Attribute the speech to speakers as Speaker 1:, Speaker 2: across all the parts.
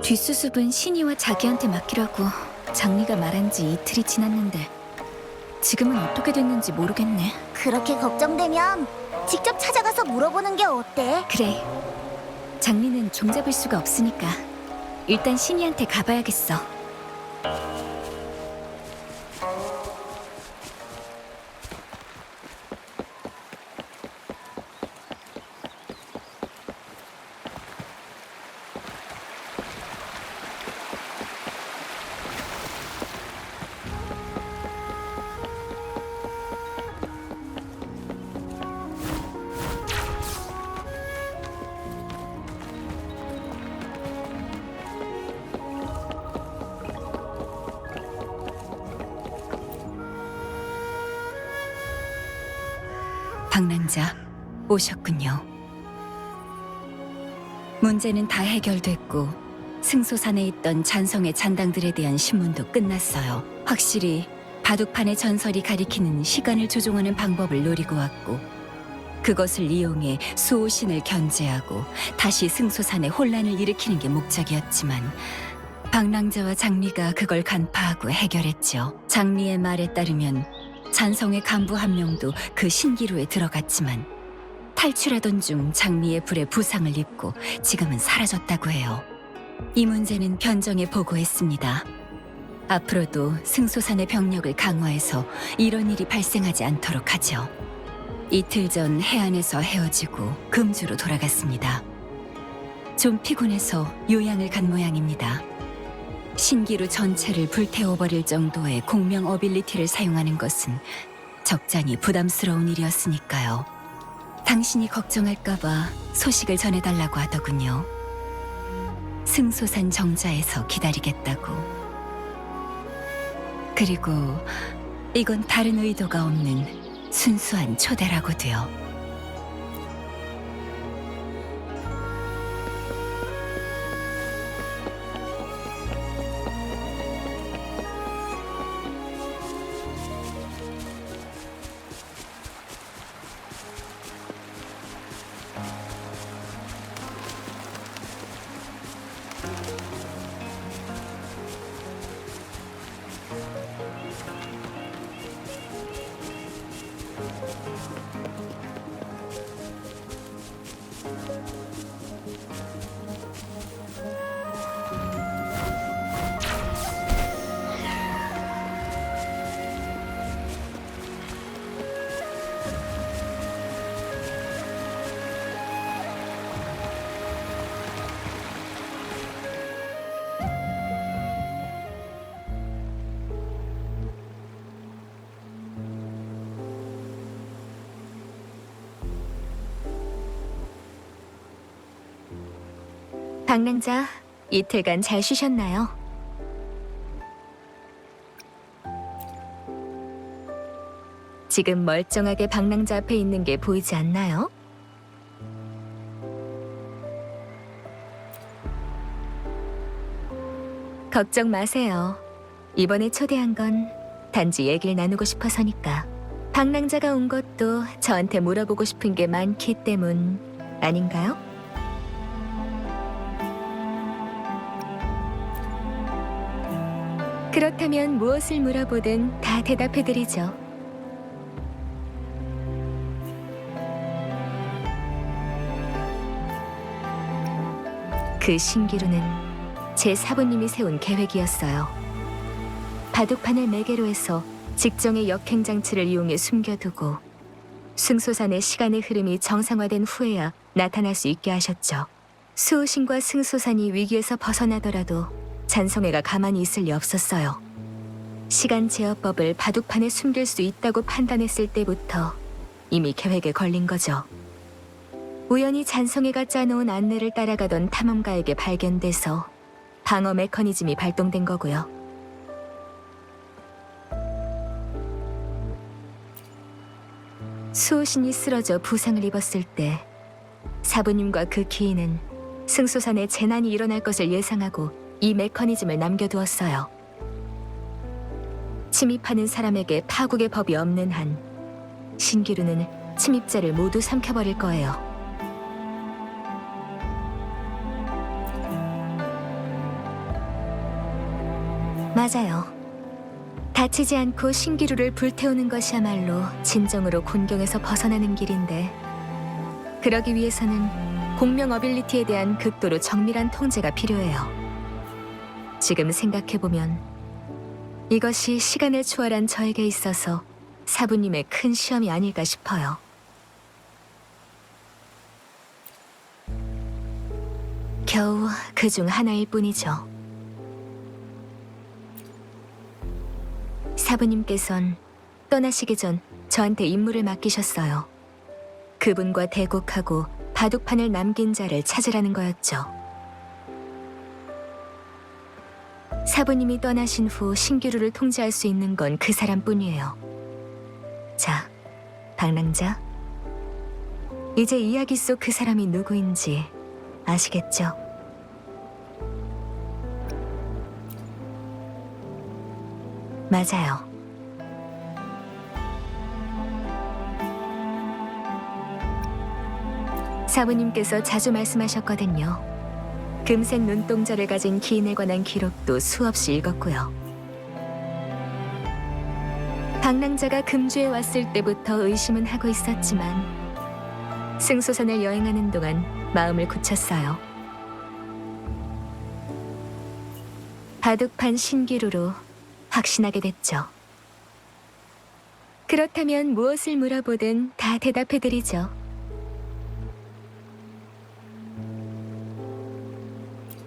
Speaker 1: 뒷수습은 신이와 자기한테 맡기라고 장리가 말한 지 이틀이 지났는데 지금은 어떻게 됐는지 모르겠네.
Speaker 2: 그렇게 걱정되면 직접 찾아가서 물어보는 게 어때?
Speaker 1: 그래, 장리는 종잡을 수가 없으니까 일단 신이한테 가봐야겠어. 방랑자 오셨군요. 문제는 다 해결됐고 승소산에 있던 잔성의 잔당들에 대한 신문도 끝났어요. 확실히 바둑판의 전설이 가리키는 시간을 조종하는 방법을 노리고 왔고 그것을 이용해 수호신을 견제하고 다시 승소산에 혼란을 일으키는 게 목적이었지만 방랑자와 장리가 그걸 간파하고 해결했죠. 장리의 말에 따르면 잔성의 간부 한 명도 그 신기루에 들어갔지만 탈출하던 중 장미의 불에 부상을 입고 지금은 사라졌다고 해요. 이 문제는 변정에 보고했습니다. 앞으로도 승소산의 병력을 강화해서 이런 일이 발생하지 않도록 하죠. 이틀 전 해안에서 헤어지고 금주로 돌아갔습니다. 좀 피곤해서 요양을 간 모양입니다. 신기루 전체를 불태워버릴 정도의 공명 어빌리티를 사용하는 것은 적잖이 부담스러운 일이었으니까요. 당신이 걱정할까봐 소식을 전해달라고 하더군요. 승소산 정자에서 기다리겠다고. 그리고 이건 다른 의도가 없는 순수한 초대라고도요. 방랑자, 이틀간 잘 쉬셨나요? 지금 멀쩡하게 방랑자 앞에 있는 게 보이지 않나요? 걱정 마세요. 이번에 초대한 건 단지 얘기를 나누고 싶어서니까. 방랑자가 온 것도 저한테 물어보고 싶은 게 많기 때문 아닌가요? 그렇다면 무엇을 물어보든 다 대답해드리죠. 그 신기루는 제 사부님이 세운 계획이었어요. 바둑판을 매개로 해서 직정의 역행장치를 이용해 숨겨두고 승소산의 시간의 흐름이 정상화된 후에야 나타날 수 있게 하셨죠. 수호신과 승소산이 위기에서 벗어나더라도 잔성애가 가만히 있을 리 없었어요. 시간 제어법을 바둑판에 숨길 수 있다고 판단했을 때부터 이미 계획에 걸린 거죠. 우연히 잔성애가 짜놓은 안내를 따라가던 탐험가에게 발견돼서 방어 메커니즘이 발동된 거고요. 수호신이 쓰러져 부상을 입었을 때 사부님과 그 기인은 승소산에 재난이 일어날 것을 예상하고 이 메커니즘을 남겨두었어요. 침입하는 사람에게 파국의 법이 없는 한 신기루는 침입자를 모두 삼켜버릴 거예요. 맞아요. 다치지 않고 신기루를 불태우는 것이야말로 진정으로 곤경에서 벗어나는 길인데, 그러기 위해서는 공명 어빌리티에 대한 극도로 정밀한 통제가 필요해요. 지금 생각해보면 이것이 시간을 초월한 저에게 있어서 사부님의 큰 시험이 아닐까 싶어요. 겨우 그 중 하나일 뿐이죠. 사부님께선 떠나시기 전 저한테 임무를 맡기셨어요. 그분과 대국하고 바둑판을 남긴 자를 찾으라는 거였죠. 사부님이 떠나신 후 신기루를 통제할 수 있는 건 그 사람뿐이에요. 자, 방랑자. 이제 이야기 속 그 사람이 누구인지 아시겠죠? 맞아요. 사부님께서 자주 말씀하셨거든요. 금색 눈동자를 가진 기인에 관한 기록도 수없이 읽었고요. 방랑자가 금주에 왔을 때부터 의심은 하고 있었지만 승소산을 여행하는 동안 마음을 굳혔어요. 바둑판 신기루로 확신하게 됐죠. 그렇다면 무엇을 물어보든 다 대답해드리죠.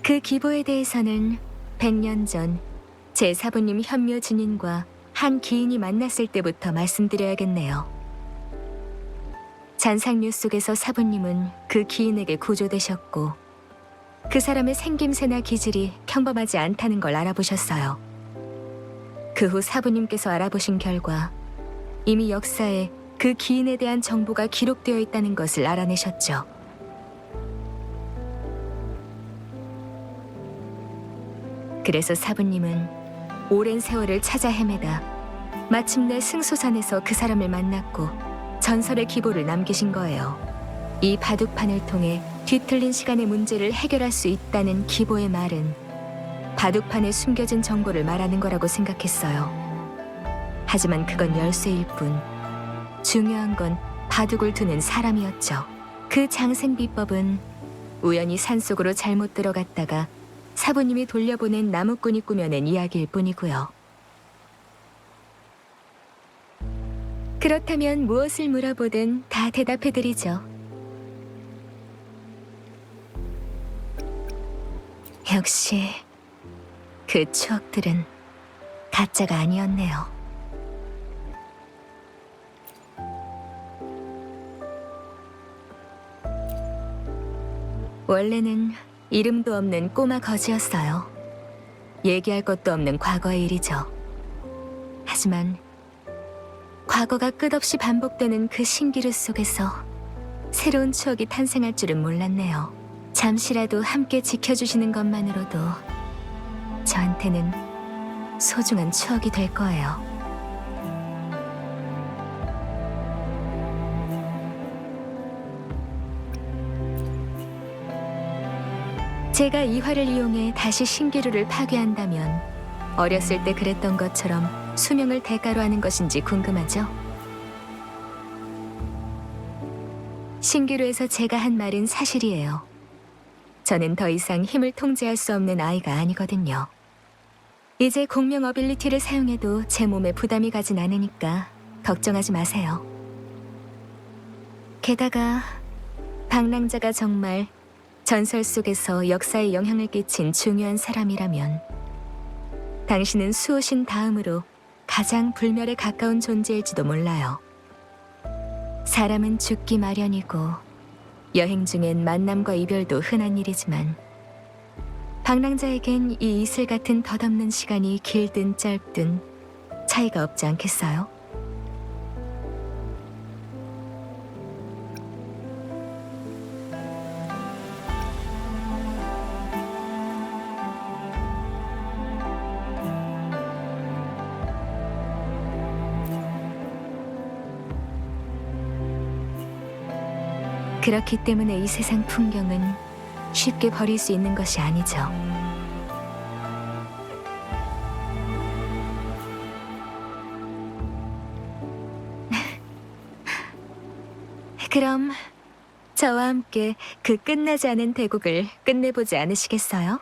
Speaker 1: 그 기보에 대해서는 100년 전 제 사부님 현묘 증인과 한 기인이 만났을 때부터 말씀드려야겠네요. 잔상류 속에서 사부님은 그 기인에게 구조되셨고 그 사람의 생김새나 기질이 평범하지 않다는 걸 알아보셨어요. 그 후 사부님께서 알아보신 결과 이미 역사에 그 기인에 대한 정보가 기록되어 있다는 것을 알아내셨죠. 그래서 사부님은 오랜 세월을 찾아 헤매다 마침내 승소산에서 그 사람을 만났고 전설의 기보를 남기신 거예요. 이 바둑판을 통해 뒤틀린 시간의 문제를 해결할 수 있다는 기보의 말은 바둑판에 숨겨진 정보를 말하는 거라고 생각했어요. 하지만 그건 열쇠일 뿐 중요한 건 바둑을 두는 사람이었죠. 그 장생 비법은 우연히 산속으로 잘못 들어갔다가 사부님이 돌려보낸 나무꾼이 꾸며낸 이야기일 뿐이고요. 그렇다면 무엇을 물어보든 다 대답해드리죠. 역시 그 추억들은 가짜가 아니었네요. 원래는 이름도 없는 꼬마 거지였어요. 얘기할 것도 없는 과거의 일이죠. 하지만 과거가 끝없이 반복되는 그 신기루 속에서 새로운 추억이 탄생할 줄은 몰랐네요. 잠시라도 함께 지켜주시는 것만으로도 저한테는 소중한 추억이 될 거예요. 제가 이 활을 이용해 다시 신기루를 파괴한다면 어렸을 때 그랬던 것처럼 수명을 대가로 하는 것인지 궁금하죠? 신기루에서 제가 한 말은 사실이에요. 저는 더 이상 힘을 통제할 수 없는 아이가 아니거든요. 이제 공명 어빌리티를 사용해도 제 몸에 부담이 가진 않으니까 걱정하지 마세요. 게다가 방랑자가 정말 전설 속에서 역사에 영향을 끼친 중요한 사람이라면 당신은 수호신 다음으로 가장 불멸에 가까운 존재일지도 몰라요. 사람은 죽기 마련이고 여행 중엔 만남과 이별도 흔한 일이지만 방랑자에겐 이 이슬 같은 덧없는 시간이 길든 짧든 차이가 없지 않겠어요? 그렇기 때문에 이 세상 풍경은 쉽게 버릴 수 있는 것이 아니죠. 그럼 저와 함께 그 끝나지 않은 대국을 끝내보지 않으시겠어요?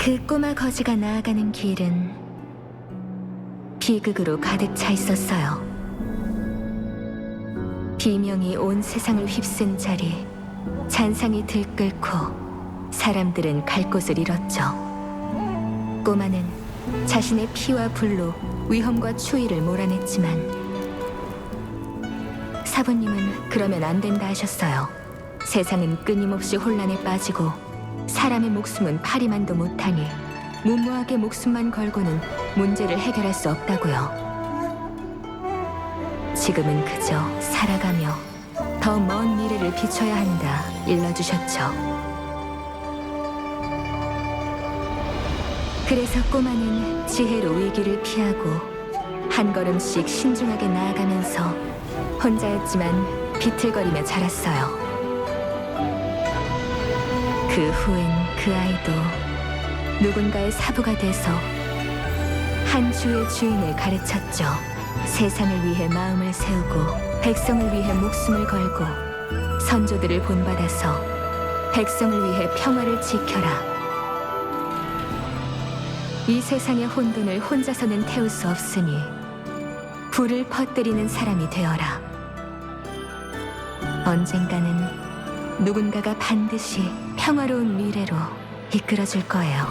Speaker 1: 그 꼬마 거지가 나아가는 길은 비극으로 가득 차 있었어요. 비명이 온 세상을 휩쓴 자리, 잔상이 들끓고 사람들은 갈 곳을 잃었죠. 꼬마는 자신의 피와 불로 위험과 추위를 몰아냈지만 사부님은 그러면 안 된다 하셨어요. 세상은 끊임없이 혼란에 빠지고 사람의 목숨은 파리만도 못하니 무모하게 목숨만 걸고는 문제를 해결할 수 없다고요. 지금은 그저 살아가며 더 먼 미래를 비춰야 한다 일러주셨죠. 그래서 꼬마는 지혜로 위기를 피하고 한 걸음씩 신중하게 나아가면서 혼자였지만 비틀거리며 자랐어요. 그 후엔 그 아이도 누군가의 사부가 돼서 한 주의 주인을 가르쳤죠. 세상을 위해 마음을 세우고 백성을 위해 목숨을 걸고 선조들을 본받아서 백성을 위해 평화를 지켜라. 이 세상의 혼돈을 혼자서는 태울 수 없으니 불을 퍼뜨리는 사람이 되어라. 언젠가는 누군가가 반드시 평화로운 미래로 이끌어줄 거예요.